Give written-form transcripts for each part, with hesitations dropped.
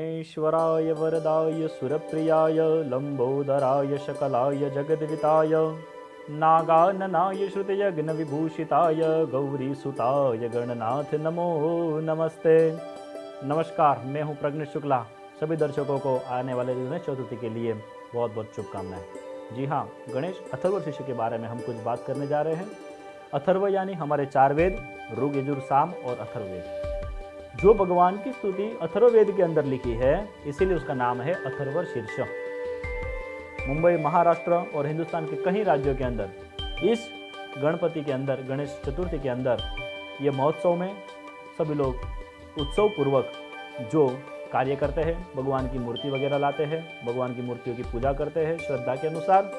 ईश्वराय वरदाय सुरप्रियाय लंबोदराय शकलाय जगद्विताय नागाननाय श्रुतयज्ञ विभूषिताय गौरीसुताय गणनाथ नमो नमस्ते। नमस्कार, मैं हूं प्रज्ञ शुक्ला। सभी दर्शकों को आने वाले गणेश चतुर्थी के लिए बहुत बहुत शुभकामनाएं। जी हाँ, गणेश अथर्व शीर्ष के बारे में हम कुछ बात करने जा रहे हैं। अथर्व यानी हमारे चार वेद, ऋग, यजुर, साम और अथर्ववेद। जो भगवान की स्तुति अथर्ववेद के अंदर लिखी है, इसीलिए उसका नाम है अथर्व शीर्ष। मुंबई, महाराष्ट्र और हिंदुस्तान के कई राज्यों के अंदर इस गणपति के अंदर, गणेश चतुर्थी के अंदर, ये महोत्सव में सभी लोग उत्सव पूर्वक जो कार्य करते हैं, भगवान की मूर्ति वगैरह लाते हैं, भगवान की मूर्तियों की पूजा करते हैं श्रद्धा के अनुसार।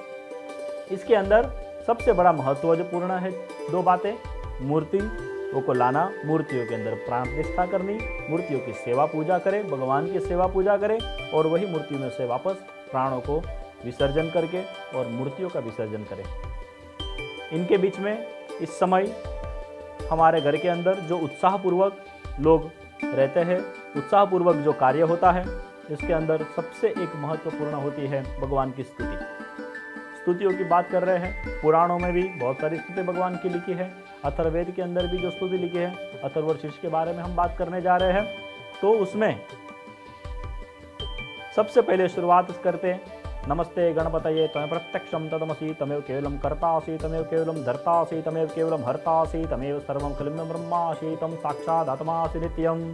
इसके अंदर सबसे बड़ा महत्व जो पूर्ण है दो बातें: मूर्तियों को लाना, मूर्तियों के अंदर प्राण प्रतिष्ठा करनी, मूर्तियों की सेवा पूजा करें, भगवान की सेवा पूजा करें, और वही मूर्तियों में से वापस प्राणों को विसर्जन करके और मूर्तियों का विसर्जन करें। इनके बीच में इस समय हमारे घर के अंदर जो उत्साहपूर्वक लोग रहते हैं, उत्साहपूर्वक जो कार्य होता है, इसके अंदर सबसे एक महत्वपूर्ण होती है भगवान की स्तुति। स्तुतियों की बात कर रहे हैं। पुराणों में भी बहुत सारी स्तुति भगवान की लिखी है। अथर्ववेद के अंदर भी जो स्तुति लिखी है, अथर्व शीर्ष के बारे में हम बात करने जा रहे हैं। तो उसमें सबसे पहले शुरुआत करते हैं, नमस्ते गणपतये त्वं प्रत्यक्षं तदमसि तमेव केवलं कर्तासि तमेव केवलं धर्तासि तमेव केवलं हर्तासि तमेव सर्वं खलु ब्रह्मासि तम साक्षात् आत्मासि नित्यम।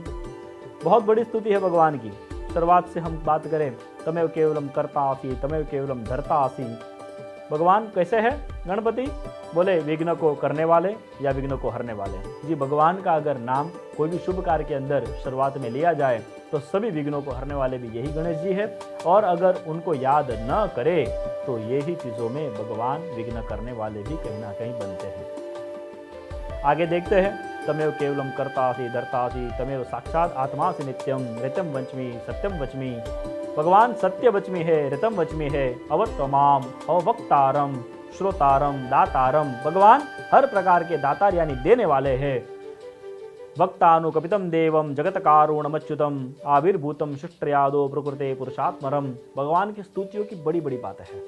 बहुत बड़ी स्तुति है भगवान की। शुरुआत से हम बात करें, तमेव केवलं कर्तासि तमेव केवलं धर्तासि। भगवान कैसे है गणपति? बोले विघ्न को करने वाले या विघ्न को हरने वाले। जी, भगवान का अगर नाम कोई भी शुभ कार्य के अंदर शुरुआत में लिया जाए तो सभी विघ्नों को हरने वाले भी यही गणेश जी है, और अगर उनको याद न करे तो यही चीजों में भगवान विघ्न करने वाले भी कहीं ना कहीं बनते हैं। आगे देखते हैं, तमेव केवलम कर्तासि धर्तासि तमेव साक्षात् आत्मासि नित्यम ऋतम वच्मि सत्यम वच्मि। भगवान सत्य वच्मि है, ऋतम वच्मि है, अवत्तमाम अवक्तारम श्रोतारम दातारम। भगवान हर प्रकार के दातार यानी देने वाले हैं। वक्तानुकपितम देवम जगत कारुणमच्युतम आविर्भूतम शुष्ट्रयादो प्रकृते पुरुषात्मरम। भगवान की स्तुतियों की बड़ी बड़ी बातें हैं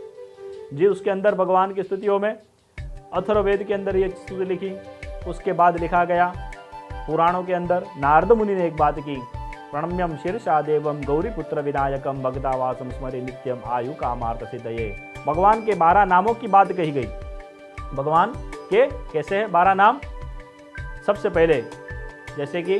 जी। उसके अंदर भगवान की स्तुतियों में अथर्ववेद के अंदर ये स्तुति लिखी, उसके बाद लिखा गया पुराणों के अंदर नारद मुनि ने एक बात की, प्रणम्यम शीर्षा देवम गौरीपुत्र विनायकम भगदावासम स्मरे नित्यम आयु कामार्थ सिद्धये। भगवान के 12 नामों की बात कही गई। भगवान के कैसे है 12 नाम? सबसे पहले जैसे कि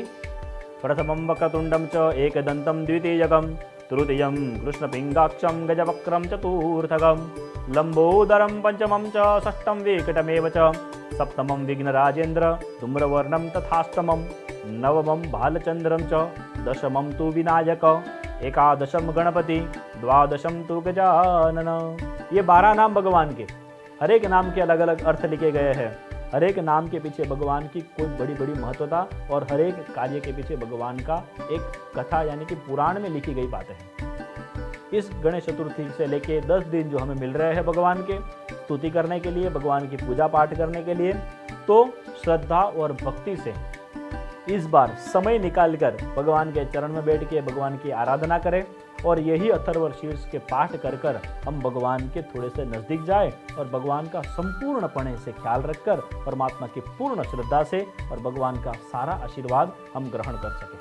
प्रथमं वक्रतुंडम च एकदंतम द्वितीयकम तृतीयम कृष्णपिंगाक्षम गजवक्रम चतुर्थकम लंबोदरम पंचमं च षष्ठम वेंकटमेव च सप्तमं विघ्नराजेन्द्र धूम्रवर्णम तथाष्टमं नवमं भालचंद्रम च दशमं तु विनायक एकादशम गणपति द्वादशम तु गजानन। ये 12 नाम भगवान के, हर एक नाम के अलग अलग अर्थ लिखे गए हैं। हर एक नाम के पीछे भगवान की कोई बड़ी बड़ी महत्वता और हर एक कार्य के पीछे भगवान का एक कथा यानी कि पुराण में लिखी गई बातें हैं। इस गणेश चतुर्थी से लेके 10 दिन जो हमें मिल रहे हैं भगवान के स्तुति करने के लिए, भगवान की पूजा पाठ करने के लिए, तो श्रद्धा और भक्ति से इस बार समय निकालकर भगवान के चरण में बैठ के भगवान की आराधना करें, और यही अथर्व शीर्ष के पाठ कर कर हम भगवान के थोड़े से नजदीक जाए और भगवान का संपूर्णपणे से ख्याल रखकर परमात्मा की पूर्ण श्रद्धा से और भगवान का सारा आशीर्वाद हम ग्रहण कर सकें।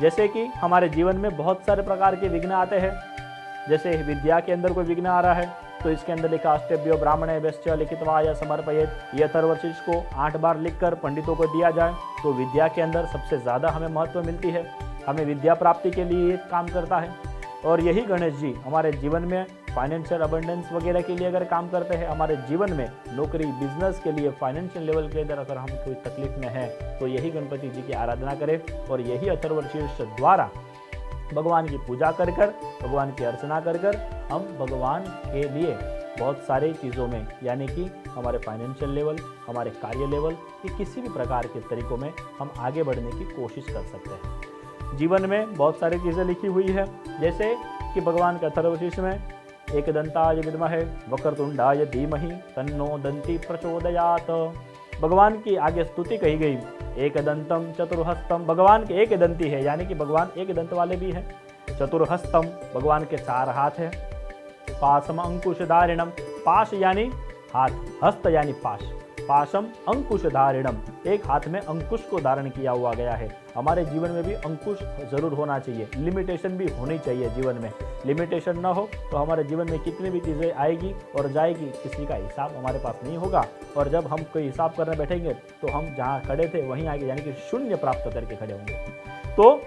जैसे कि हमारे जीवन में बहुत सारे प्रकार के विघ्न आते हैं। जैसे विद्या के अंदर कोई विघ्न आ रहा है तो इसके अंदर लिखा अस्तेभ्यो ब्राह्मणे व्यश्च लिखित्वा या समर्पयेत्। ये अथर्व शीर्ष को 8 बार लिखकर पंडितों को दिया जाए तो विद्या के अंदर सबसे ज़्यादा हमें महत्व मिलती है, हमें विद्या प्राप्ति के लिए काम करता है। और यही गणेश जी हमारे जीवन में फाइनेंशियल अबंडेंस वगैरह के लिए अगर काम करते हैं, हमारे जीवन में नौकरी बिजनेस के लिए फाइनेंशियल लेवल के अंदर अगर हम कोई तकलीफ में है तो यही गणपति जी की आराधना करें, और यही अथर्व शीर्ष द्वारा भगवान की पूजा कर कर, भगवान की अर्चना कर कर हम भगवान के लिए बहुत सारी चीज़ों में यानी कि हमारे फाइनेंशियल लेवल, हमारे कार्य लेवल, ये किसी भी प्रकार के तरीकों में हम आगे बढ़ने की कोशिश कर सकते हैं। जीवन में बहुत सारी चीज़ें लिखी हुई है, जैसे कि भगवान के अथर्व शीर्ष में एकदंताय विद्महे वक्रतुंडाय धीमहि तन्नो दंती प्रचोदयात्। भगवान की आगे स्तुति कही गई एक दंतम चतुर्हस्तम, भगवान के एक दंती है यानी कि भगवान एक दंत वाले भी हैं। चतुर्हस्तम, भगवान के 4 हाथ है। पाशम अंकुश धारिणम, पाश यानी हाथ, हस्त यानी पाश, पाशम अंकुश धारिणम, एक हाथ में अंकुश को धारण किया हुआ गया है। हमारे जीवन में भी अंकुश जरूर होना चाहिए, लिमिटेशन भी होनी चाहिए जीवन में। लिमिटेशन ना हो तो हमारे जीवन में कितनी भी चीज़ें आएगी और जाएगी, किसी का हिसाब हमारे पास नहीं होगा। और जब हम कोई हिसाब करने बैठेंगे तो हम जहाँ खड़े थे वहीं आगे यानी कि शून्य प्राप्त करके खड़े होंगे। तो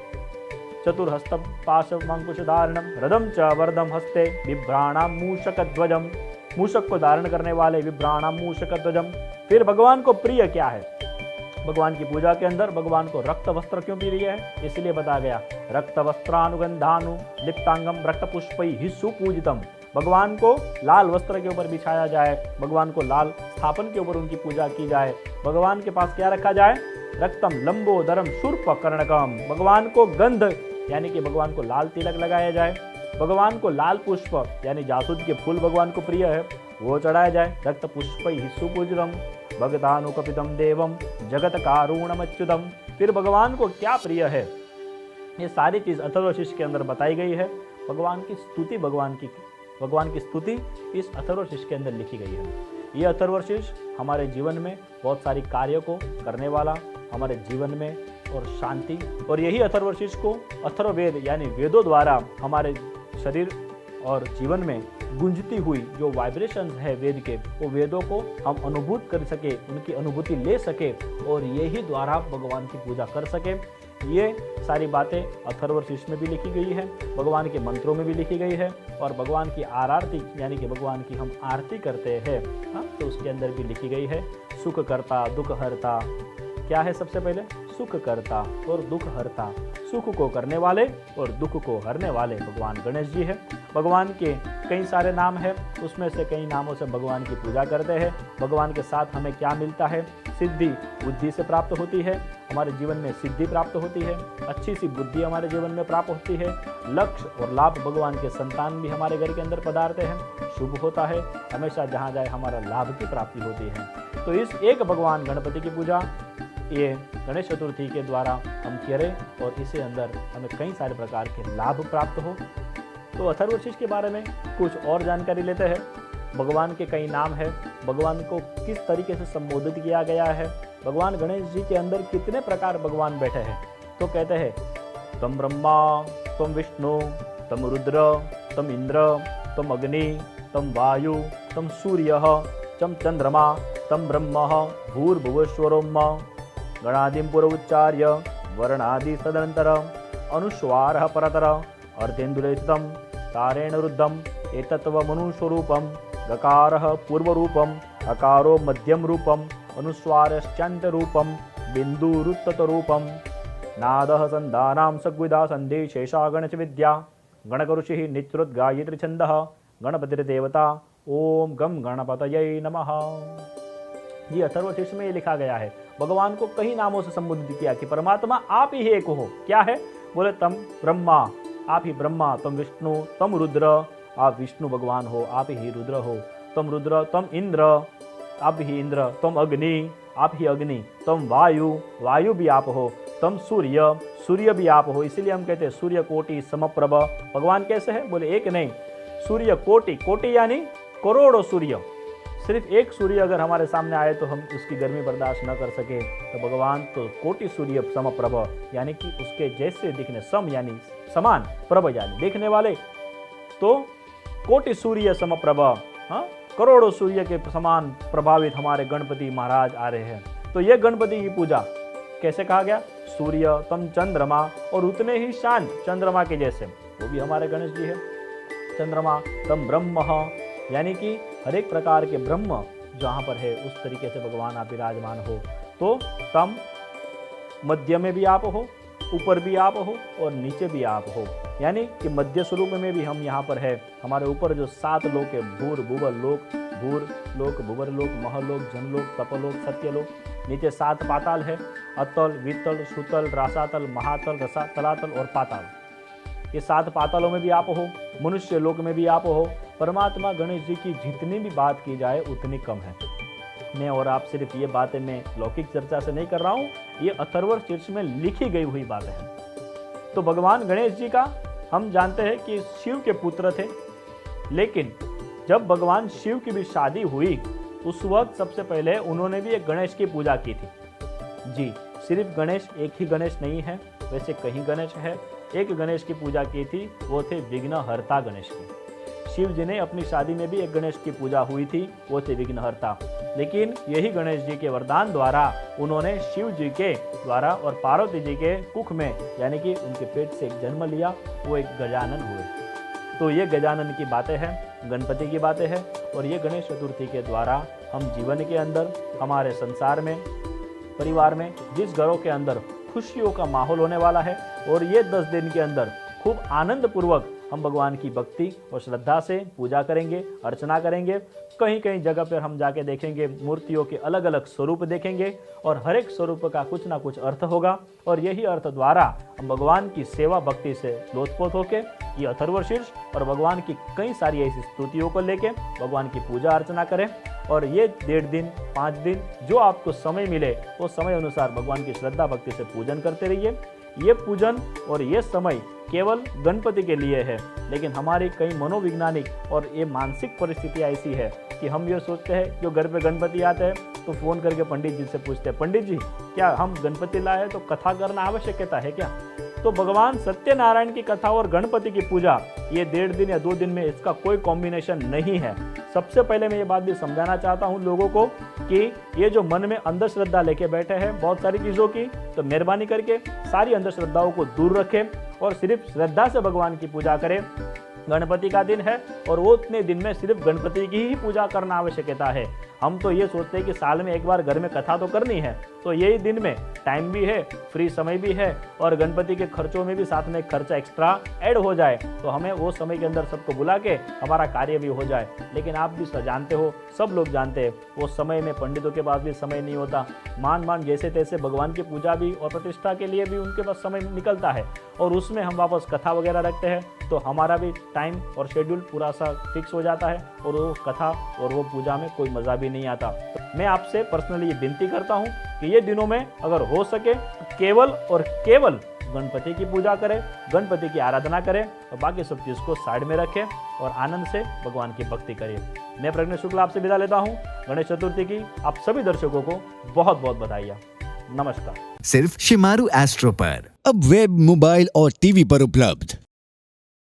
चतुर्हस्तम पाशमंकुश धारणम रदम च वरदम हस्ते बिभ्राणाम मूषक ध्वजम, मूषक को धारण करने वाले विभ्राणाम मूषक ध्वजम। फिर भगवान को प्रिय क्या है? भगवान की पूजा के अंदर भगवान को रक्त वस्त्र क्यों प्रिय है? इसलिए बताया गया, रक्त वस्त्रानुगंधानु लिप्तांगम रक्त पुष्पैः सुपूजितम। भगवान को लाल वस्त्र के ऊपर बिछाया जाए, भगवान को लाल स्थापन के ऊपर उनकी पूजा की जाए। भगवान के पास क्या रखा जाए? रक्तम लंबोदरम शूर्प कर्णकम, भगवान को गंध यानी कि भगवान को लाल तिलक लगाया जाए। भगवान को लाल पुष्प यानी जासूद के फूल भगवान को प्रिय है, वो चढ़ाया जाए। रक्त पुष्पैः सुपूजितम भगतानुकपितम देवम जगत कारुणमच्युतम। फिर भगवान को क्या प्रिय है? ये सारी चीज अथर्वशीष के अंदर बताई गई है। भगवान की स्तुति, भगवान की स्तुति इस अथर्वशीष के अंदर लिखी गई है। ये अथर्वशीष हमारे जीवन में बहुत सारी कार्यों को करने वाला, हमारे जीवन में और शांति, और यही अथर्वशीष को अथर्ववेद यानी वेदों द्वारा हमारे शरीर और जीवन में गूंजती हुई जो वाइब्रेशंस है वेद के, वो वेदों को हम अनुभूत कर सके, उनकी अनुभूति ले सके और यही द्वारा भगवान की पूजा कर सके। ये सारी बातें अथर्वशीष में भी लिखी गई है, भगवान के मंत्रों में भी लिखी गई है, और भगवान की आरती यानी कि भगवान की हम आरती करते हैं तो उसके अंदर भी लिखी गई है। सुख करता दुख हरता, क्या है? सबसे पहले सुख करता और दुख हरता, सुख को करने वाले और दुख को हरने वाले भगवान गणेश जी है। भगवान के कई सारे नाम है, उसमें से कई नामों से भगवान की पूजा करते हैं। भगवान के साथ हमें क्या मिलता है? सिद्धि बुद्धि से प्राप्त होती है, हमारे जीवन में सिद्धि प्राप्त होती है, अच्छी सी बुद्धि हमारे जीवन में प्राप्त होती है। लक्ष्य और लाभ, भगवान के संतान भी हमारे घर के अंदर पधारते हैं, शुभ होता है, हमेशा जहाँ जाए हमारा लाभ की प्राप्ति होती है। तो इस एक भगवान गणपति की पूजा ये गणेश चतुर्थी के द्वारा हम करें और इसे अंदर हमें कई सारे प्रकार के लाभ प्राप्त हो। तो अथर्वशीष के बारे में कुछ और जानकारी लेते हैं। भगवान के कई नाम है, भगवान को किस तरीके से संबोधित किया गया है, भगवान गणेश जी के अंदर कितने प्रकार भगवान बैठे हैं। तो कहते हैं, तम ब्रह्मा तम विष्णु तम रुद्र तम इंद्र तम अग्नि तम वायु तम सूर्य तम चंद्रमा तम ब्रह्म भूर्भुवस्वरोम गणादिं पुरोच्चार्य वर्णादि सदनंतर अनुस्वार परतर अर्धेन्दुलेशितं तारेण रुद्धम एतत्व मनुस्वरूपम गकारः पूर्वरूपम अकारो मध्यम रूपम अनुस्वारश्चान्त रूपम बिंदुरुत्तत रूपम नादः संधानां सद्विधा संदेशेषा गणेश विद्या गणकऋषिः नित्युत् गायत्री छन्दः गणपतिर्देवता ओम गम गणपतये नमः। ये अथर्वशीष में ये लिखा गया है। भगवान को कई नामों से संबोधित किया कि परमात्मा आप ही एक हो। क्या है? बोले तम ब्रह्मा, आप ही ब्रह्मा, तम विष्णु तम रुद्र, आप विष्णु भगवान हो, आप ही रुद्र हो, तम रुद्र तम इंद्र, आप ही इंद्र, तम अग्नि, आप ही अग्नि, तम वायु, वायु भी आप हो, तम सूर्य, सूर्य भी आप हो। इसीलिए हम कहते हैं सूर्य कोटि समप्रभ। भगवान कैसे है? बोले एक नहीं, सूर्य कोटि, कोटि यानी करोड़ों सूर्य। सिर्फ एक सूर्य अगर हमारे सामने आए तो हम उसकी गर्मी बर्दाश्त न कर सके, तो भगवान तो कोटि सूर्य समप्रभ यानी कि उसके जैसे दिखने, सम यानी समान, प्रभ यानी देखने वाले, तो कोटि सूर्य समप्रभ, करोड़ों सूर्य के समान प्रभावित हमारे गणपति महाराज आ रहे हैं। तो ये गणपति की पूजा कैसे कहा गया? सूर्य तम चंद्रमा, और उतने ही शांत चंद्रमा के जैसे, वो भी हमारे गणेश जी है। चंद्रमा तम ब्रह्म, यानी कि हर एक प्रकार के ब्रह्म जहाँ पर है उस तरीके से भगवान आप विराजमान हो। तो तम मध्य में भी आप हो, ऊपर भी आप हो और नीचे भी आप हो, यानी कि मध्य स्वरूप में भी हम यहाँ पर है। हमारे ऊपर जो 7 लोक है, भूर भुवर लोक, भूर लोक, भुवर लोक, महलोक, जनलोक, तपलोक, सत्यलोक। नीचे 7 पाताल है, अतल, वितल, सुतल, रासातल, महातल, रसा तलातल और पाताल। ये 7 पातालों में भी आप हो, मनुष्य लोक में भी आप हो। परमात्मा गणेश जी की जितनी भी बात की जाए उतनी कम है। मैं और आप सिर्फ ये बातें मैं लौकिक चर्चा से नहीं कर रहा हूँ, ये अथर्वशीर्ष में लिखी गई हुई बातें हैं। तो भगवान गणेश जी का हम जानते हैं कि शिव के पुत्र थे, लेकिन जब भगवान शिव की भी शादी हुई उस वक्त सबसे पहले उन्होंने भी एक गणेश की पूजा की थी। जी, सिर्फ गणेश, एक ही गणेश नहीं है, वैसे कहीं गणेश है। एक गणेश की पूजा की थी, वो थे विघ्नहर्ता गणेश की। शिव जी ने अपनी शादी में भी एक गणेश की पूजा हुई थी, वो थे विघ्नहर्ता। लेकिन यही गणेश जी के वरदान द्वारा उन्होंने शिव जी के द्वारा और पार्वती जी के कुख में यानी कि उनके पेट से एक जन्म लिया, वो एक गजानन हुए। तो ये गजानन की बातें हैं, गणपति की बातें हैं, और ये गणेश चतुर्थी के द्वारा हम जीवन के अंदर, हमारे संसार में, परिवार में, जिस घरों के अंदर खुशियों का माहौल होने वाला है, और ये 10 दिन के अंदर खूब आनंद पूर्वक हम भगवान की भक्ति और श्रद्धा से पूजा करेंगे, अर्चना करेंगे। कहीं कहीं जगह पर हम जाके देखेंगे मूर्तियों के अलग अलग स्वरूप देखेंगे, और हर एक स्वरूप का कुछ ना कुछ अर्थ होगा, और यही अर्थ द्वारा हम भगवान की सेवा भक्ति से लोटपोत होके ये अथर्वशीर्ष और भगवान की कई सारी ऐसी स्तुतियों को लेके भगवान की पूजा अर्चना करें। और ये 1.5 दिन 5 दिन जो आपको समय मिले वो समय अनुसार भगवान की श्रद्धा भक्ति से पूजन करते रहिए। ये पूजन और ये समय केवल गणपति के लिए है, लेकिन हमारी कई मनोवैज्ञानिक और ये मानसिक परिस्थितियाँ ऐसी है कि हम ये सोचते हैं जो घर पे गणपति आते हैं तो फ़ोन करके पंडित जी से पूछते हैं, पंडित जी क्या हम गणपति लाए तो कथा करना आवश्यकता है क्या? तो भगवान सत्यनारायण की कथा और गणपति की पूजा ये 1.5 दिन या 2 दिन में इसका कोई कॉम्बिनेशन नहीं है। सबसे पहले मैं ये बात भी समझाना चाहता हूँ लोगों को कि ये जो मन में अंधश्रद्धा लेके बैठे हैं बहुत सारी चीज़ों की, तो मेहरबानी करके सारी अंधश्रद्धाओं को दूर रखें और सिर्फ श्रद्धा से भगवान की पूजा करें। गणपति का दिन है और वो उतने दिन में सिर्फ गणपति की ही पूजा करना आवश्यकता है। हम तो ये सोचते हैं कि साल में एक बार घर में कथा तो करनी है, तो यही दिन में टाइम भी है, फ्री समय भी है, और गणपति के खर्चों में भी साथ में खर्चा एक्स्ट्रा ऐड हो जाए तो हमें वो समय के अंदर सबको बुला के हमारा कार्य भी हो जाए। लेकिन आप भी जानते हो, सब लोग जानते हैं, वो समय में पंडितों के पास भी समय नहीं होता। मान जैसे तैसे भगवान की पूजा भी और प्रतिष्ठा के लिए भी उनके पास समय निकलता है, और उसमें हम वापस कथा वगैरह रखते हैं तो हमारा भी टाइम और शेड्यूल पूरा सा फिक्स हो जाता है, और वो कथा और वो पूजा में कोई मज़ा भी नहीं आता। तो मैं आपसे पर्सनली ये विनती करता हूँ कि ये दिनों में अगर हो सके तो केवल और केवल गणपति की पूजा करें, गणपति की आराधना करें, और बाकी सब चीज़ को साइड में रखें और आनंद से भगवान की भक्ति करें। मैं प्रज्ञ शुक्ल आपसे विदा लेता हूँ। गणेश चतुर्थी की आप सभी दर्शकों को बहुत बहुत बधाइयाँ। नमस्कार। सिर्फ शिमारू एस्ट्रो पर अब वेब, मोबाइल और टीवी पर उपलब्ध।